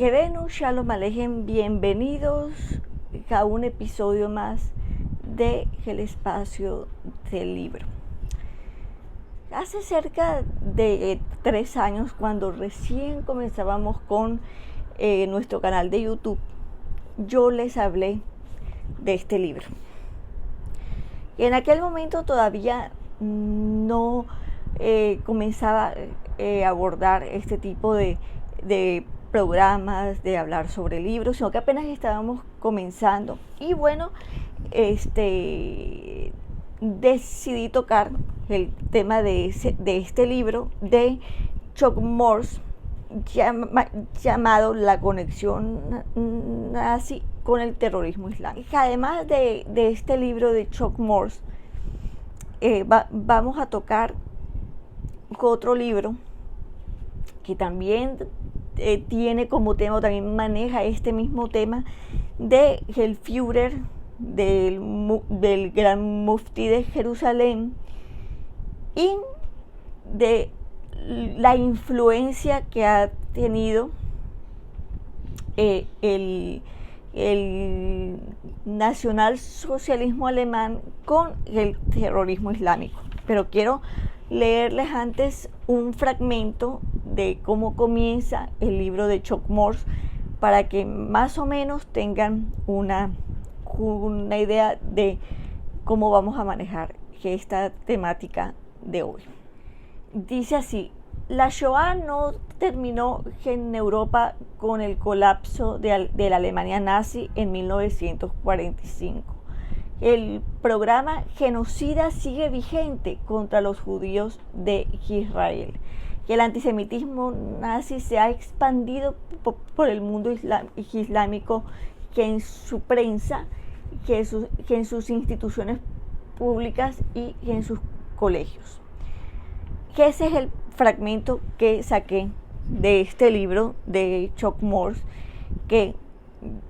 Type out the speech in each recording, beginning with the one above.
Gebenú Shalom Alejem, bienvenidos a un episodio más de El Espacio del Libro. Hace cerca de 3 años, cuando recién comenzábamos con nuestro canal de YouTube, yo les hablé de este libro. Y en aquel momento todavía no comenzaba a abordar este tipo de programas, de hablar sobre libros, sino que apenas estábamos comenzando. Y bueno, decidí tocar el tema de este libro de Chuck Morse, llamado La conexión nazi con el terrorismo islámico. Además de este libro de Chuck Morse, vamos a tocar otro libro que también tiene como tema, también maneja este mismo tema de el Führer, del gran mufti de Jerusalén, y de la influencia que ha tenido el nacionalsocialismo alemán con el terrorismo islámico. Pero quiero leerles antes un fragmento de cómo comienza el libro de Chuck Morse, para que más o menos tengan una idea de cómo vamos a manejar esta temática de hoy. Dice así: la Shoah no terminó en Europa con el colapso de la Alemania nazi en 1945. El programa genocida sigue vigente contra los judíos de Israel. Y el antisemitismo nazi se ha expandido por el mundo islámico, que en su prensa, que en sus instituciones públicas y en sus colegios. Que ese es el fragmento que saqué de este libro de Chuck Morse, que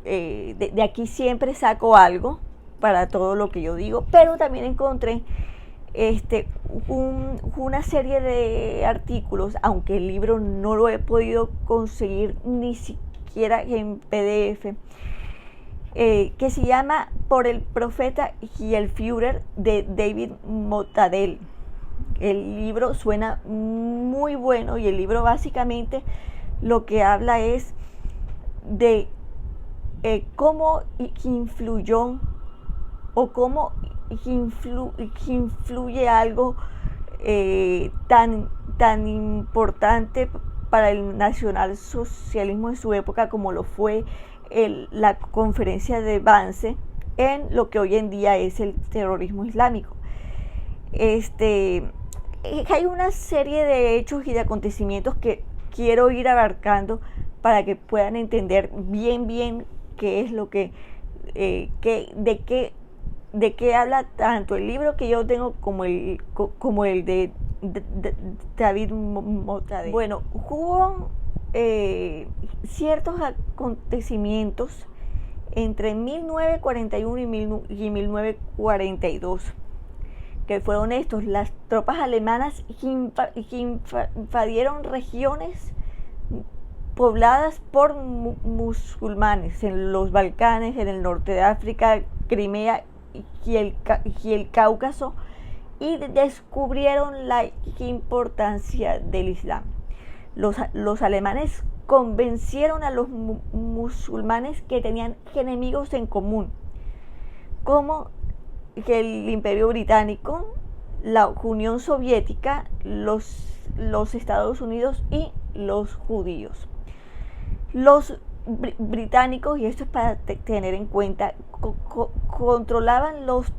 de aquí siempre saco algo para todo lo que yo digo, pero también encontré una serie de artículos, aunque el libro no lo he podido conseguir ni siquiera en PDF, que se llama Por el profeta y el Führer, de David Motadel. El libro suena muy bueno, y el libro básicamente lo que habla es de cómo influyó o cómo influye algo tan importante para el nacionalsocialismo en su época, como lo fue la conferencia de Wannsee, en lo que hoy en día es el terrorismo islámico. Hay una serie de hechos y de acontecimientos que quiero ir abarcando para que puedan entender bien qué es lo que de qué habla tanto el libro que yo tengo como el de David Motadel. Bueno, hubo ciertos acontecimientos entre 1941 y 1942, que fueron estos: las tropas alemanas invadieron regiones pobladas por musulmanes en los Balcanes, en el norte de África, Crimea y el Cáucaso, y descubrieron la importancia del Islam. Los alemanes convencieron a los musulmanes que tenían enemigos en común, como el Imperio Británico, la Unión Soviética, los Estados Unidos y los judíos. Los británicos, y esto es para tener en cuenta, controlaban los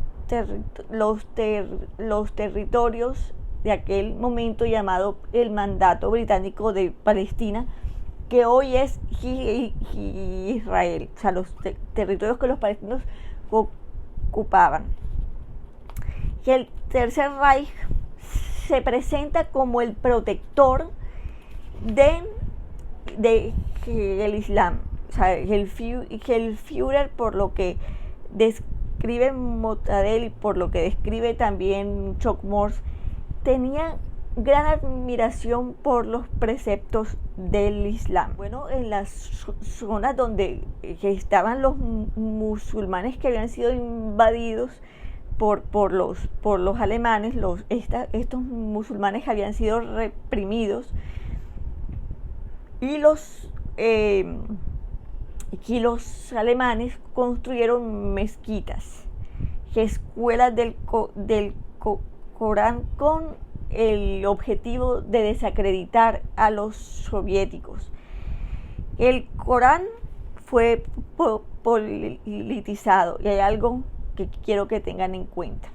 territorios de aquel momento llamado el Mandato Británico de Palestina, que hoy es Israel, o sea, los territorios que los palestinos ocupaban. Y el Tercer Reich se presenta como el protector del Islam. O sea, el Führer, por lo que describe Motadel y por lo que describe también Chuck Morse, tenía gran admiración por los preceptos del Islam. Bueno, en las zonas donde estaban los musulmanes que habían sido invadidos por los alemanes, estos musulmanes habían sido reprimidos y los alemanes construyeron mezquitas, escuelas del Corán, con el objetivo de desacreditar a los soviéticos. El Corán fue politizado, y hay algo que quiero que tengan en cuenta.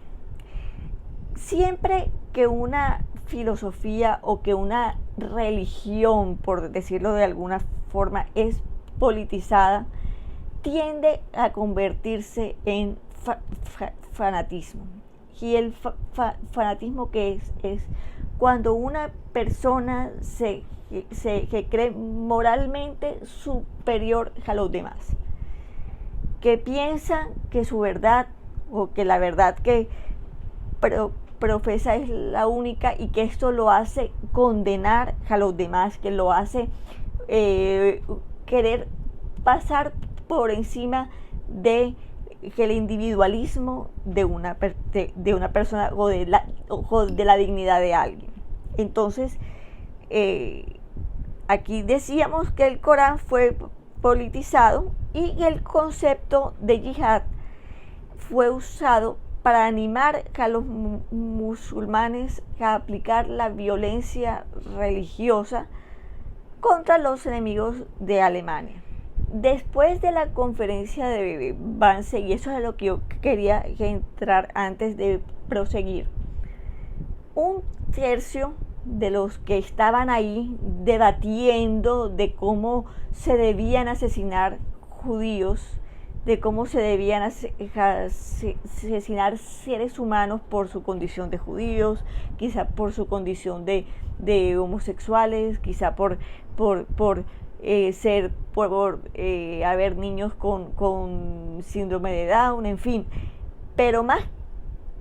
Siempre que una filosofía o que una religión, por decirlo de alguna forma, es politizada, tiende a convertirse en fanatismo. Y el fanatismo, que es cuando una persona se cree moralmente superior a los demás, que piensa que su verdad o que la verdad que profesa es la única, y que esto lo hace condenar a los demás, que lo hace querer pasar por encima de el individualismo de una persona o de la dignidad de alguien. Entonces, aquí decíamos que el Corán fue politizado, y el concepto de yihad fue usado para animar a los musulmanes a aplicar la violencia religiosa contra los enemigos de Alemania. Después de la conferencia de Wannsee, y eso es a lo que yo quería entrar antes de proseguir, un tercio de los que estaban ahí debatiendo de cómo se debían asesinar judíos, de cómo se debían asesinar seres humanos por su condición de judíos, quizá por su condición de homosexuales, quizá por haber niños con síndrome de Down, en fin. Pero más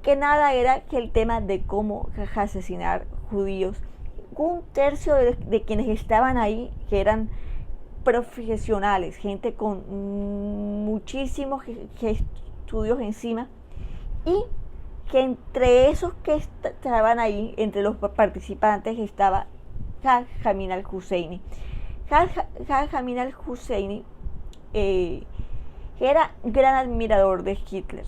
que nada era que el tema de cómo asesinar judíos. Un tercio de quienes estaban ahí, que eran profesionales, gente con muchísimos estudios encima, y que entre esos que estaban ahí, entre los participantes, estaba Jamin al-Husseini. Jamin al-Husseini era gran admirador de Hitler,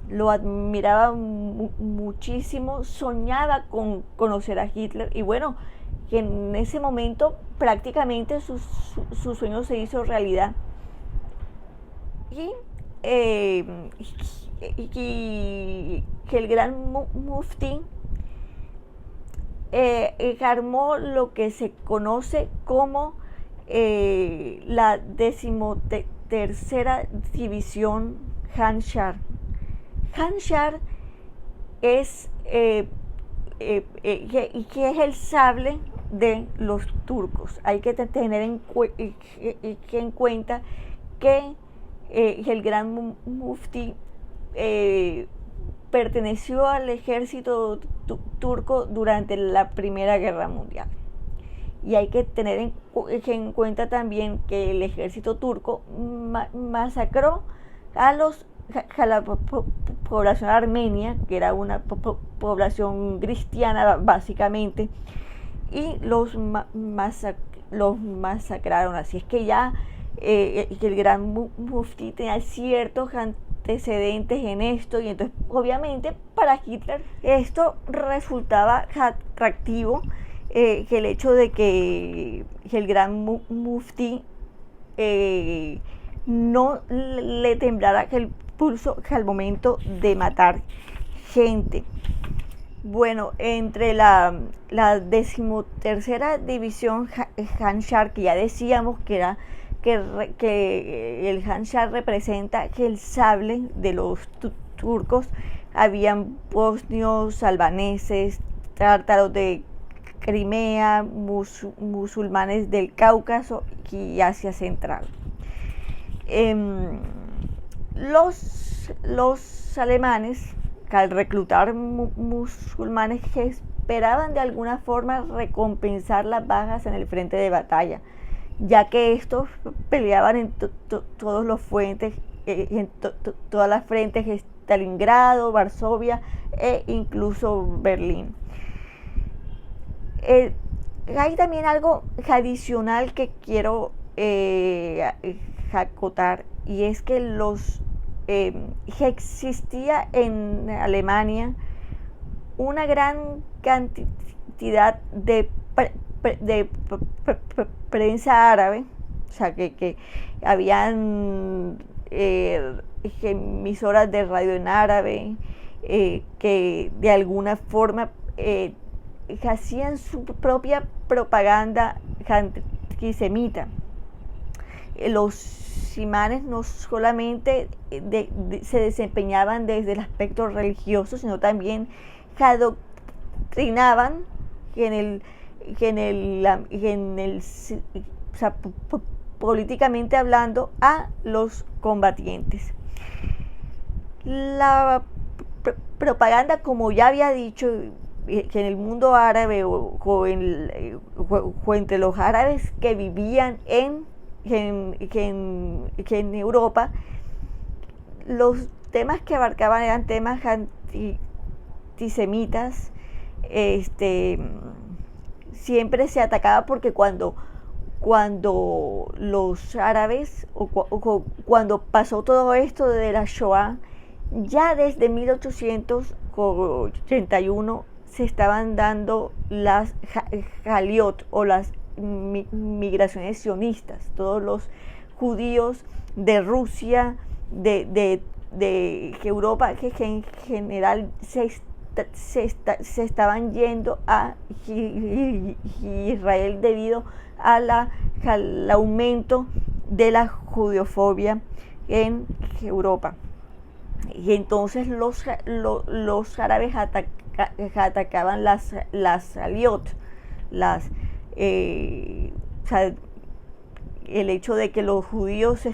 lo admiraba muchísimo, soñaba con conocer a Hitler, y bueno, que en ese momento prácticamente su sueño se hizo realidad. Y que el gran mufti armó lo que se conoce como la 13ª división Handschar. Handschar es que es el sable de los turcos. Hay que tener en cuenta que el gran mufti perteneció al ejército turco durante la Primera Guerra Mundial. Y hay que tener en cuenta también que el ejército turco masacró a la población armenia, que era una población cristiana básicamente, y los masacraron. Así es que ya el gran mufti tenía ciertos antecedentes en esto, y entonces obviamente para Hitler esto resultaba atractivo, que el hecho de que el gran mufti no le temblara el pulso al momento de matar gente. Bueno, entre la 13ª división Handschar, que ya decíamos que era que el Handschar representa que el sable de los turcos, habían bosnios, albaneses, tártaros de Crimea, musulmanes del Cáucaso y Asia Central. Los alemanes, al reclutar musulmanes esperaban de alguna forma recompensar las bajas en el frente de batalla, ya que estos peleaban en todos los frentes, todas las frentes, Stalingrado, Varsovia e incluso Berlín. Hay también algo adicional que quiero acotar, y es que existía en Alemania una gran cantidad de prensa árabe, o sea, que habían emisoras de radio en árabe, que de alguna forma hacían su propia propaganda antisemita. Los imanes no solamente se desempeñaban desde el aspecto religioso, sino también adoctrinaban o sea, políticamente hablando, a los combatientes. La propaganda, como ya había dicho, que en el mundo árabe o entre los árabes que vivían en Europa, los temas que abarcaban eran temas antisemitas. Siempre se atacaba porque cuando los árabes o cuando pasó todo esto de la Shoah, ya desde 1881 se estaban dando las Jaliot o las migraciones sionistas. Todos los judíos de Rusia, de Europa, que en general se estaban yendo a Israel debido al aumento de la judeofobia en Europa. Y entonces los árabes atacaban las aliot, o sea, el hecho de que los judíos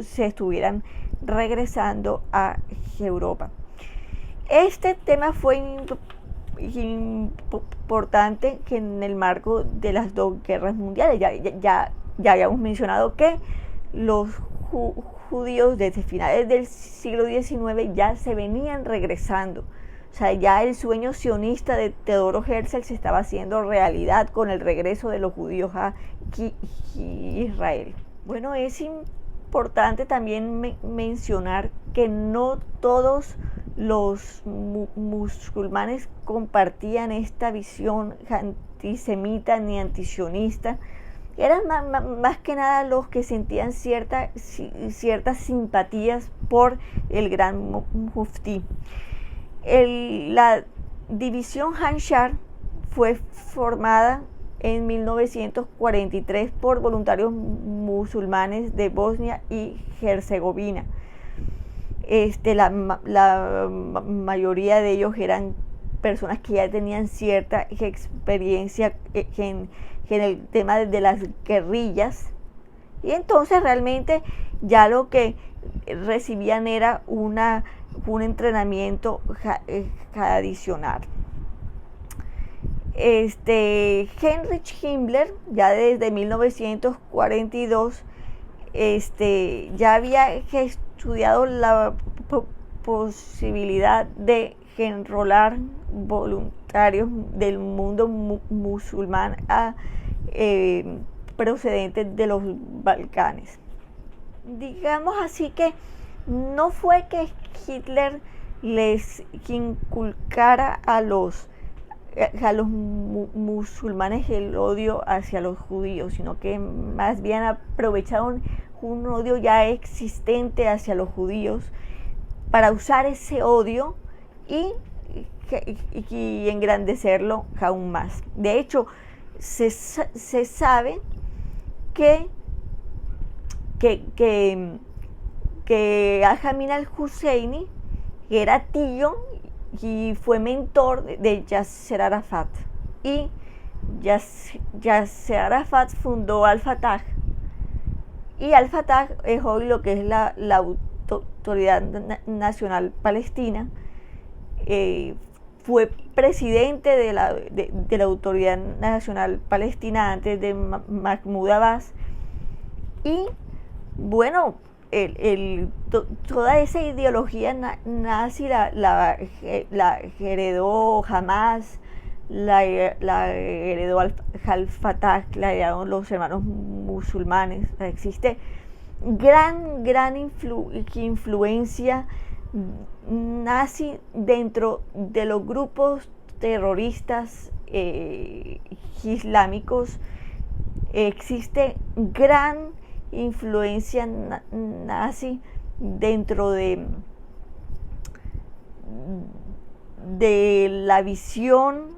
se estuvieran regresando a Europa. Este tema fue importante que en el marco de las dos guerras mundiales. Ya habíamos mencionado que los judíos desde finales del siglo XIX ya se venían regresando. O sea, ya el sueño sionista de Teodoro Herzl se estaba haciendo realidad con el regreso de los judíos a Israel. Bueno, es importante también mencionar que no todos los musulmanes compartían esta visión antisemita ni antisionista. Eran más que nada los que sentían ciertas simpatías por el gran muftí. La división Ansar fue formada en 1943 por voluntarios musulmanes de Bosnia y Herzegovina. La mayoría de ellos eran personas que ya tenían cierta experiencia en el tema de las guerrillas, y entonces realmente ya lo que recibían era un entrenamiento adicional. Heinrich Himmler, ya desde 1942, ya había estudiado la posibilidad de enrolar voluntarios del mundo musulmán procedentes de los Balcanes. Digamos así que no fue que Hitler les inculcara a los musulmanes el odio hacia los judíos, sino que más bien aprovecharon un odio ya existente hacia los judíos para usar ese odio y engrandecerlo aún más. De hecho, se sabe que Amin al-Husseini, que era tío y fue mentor de Yasser Arafat, y Yasser Arafat fundó Al-Fatah, y Al-Fatah es hoy lo que es la Autoridad Nacional Palestina. fue presidente de la Autoridad Nacional Palestina antes de Mahmoud Abbas. Y bueno, toda esa ideología nazi la heredó Hamas, la heredó Al-Fatah, la heredaron los hermanos musulmanes. Existe gran influencia nazi dentro de los grupos terroristas islámicos. Existe gran influencia nazi dentro de la visión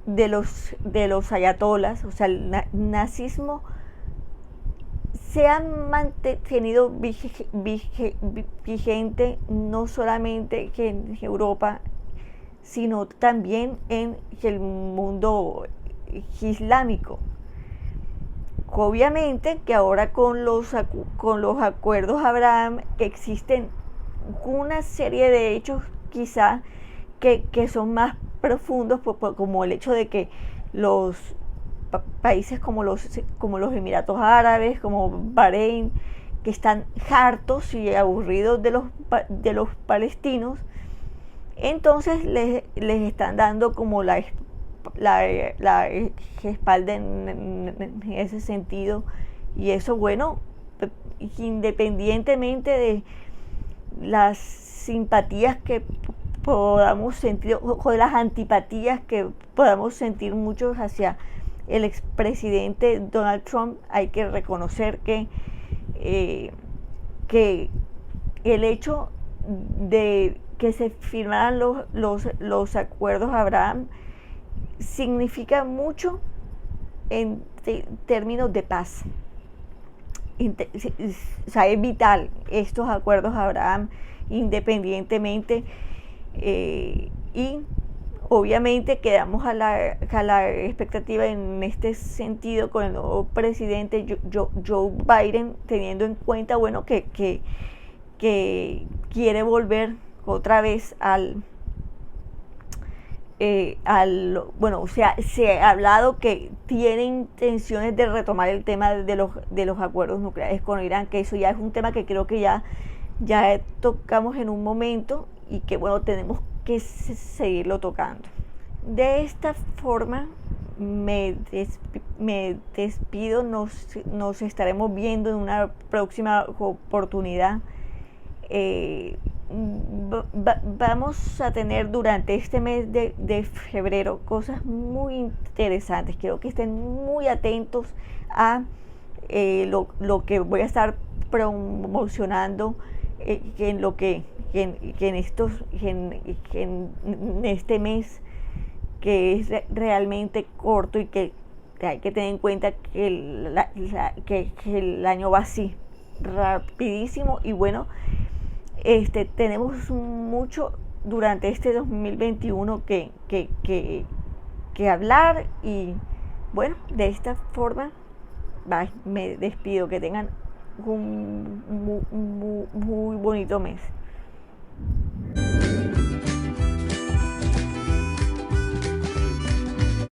de los ayatolas. O sea, el nazismo se ha mantenido vigente no solamente en Europa, sino también en el mundo islámico. Obviamente que ahora con los acuerdos Abraham existen una serie de hechos quizá que son más profundos, como el hecho de que los países como los Emiratos Árabes, como Bahrein, que están hartos y aburridos de los palestinos, entonces les están dando como la espalda en ese sentido. Y eso, bueno, independientemente de las simpatías que podamos sentir o de las antipatías que podamos sentir muchos hacia el expresidente Donald Trump, hay que reconocer que el hecho de que se firmaran los acuerdos Abraham significa mucho en términos de paz. O sea, es vital estos acuerdos Abraham, independientemente, y obviamente quedamos a la expectativa en este sentido con el nuevo presidente Joe Biden, teniendo en cuenta, bueno, que quiere volver otra vez bueno, o sea, se ha hablado que tiene intenciones de retomar el tema de los acuerdos nucleares con Irán, que eso ya es un tema que creo que ya tocamos en un momento y que, bueno, tenemos que seguirlo tocando. De esta forma me despido, nos estaremos viendo en una próxima oportunidad. Vamos a tener durante este mes de febrero cosas muy interesantes. Quiero que estén muy atentos a lo que voy a estar promocionando en este mes, que es realmente corto y que hay que tener en cuenta que el año va así rapidísimo. Y bueno, tenemos mucho durante este 2021 que hablar. Y bueno, de esta forma me despido. Que tengan un muy bonito mes.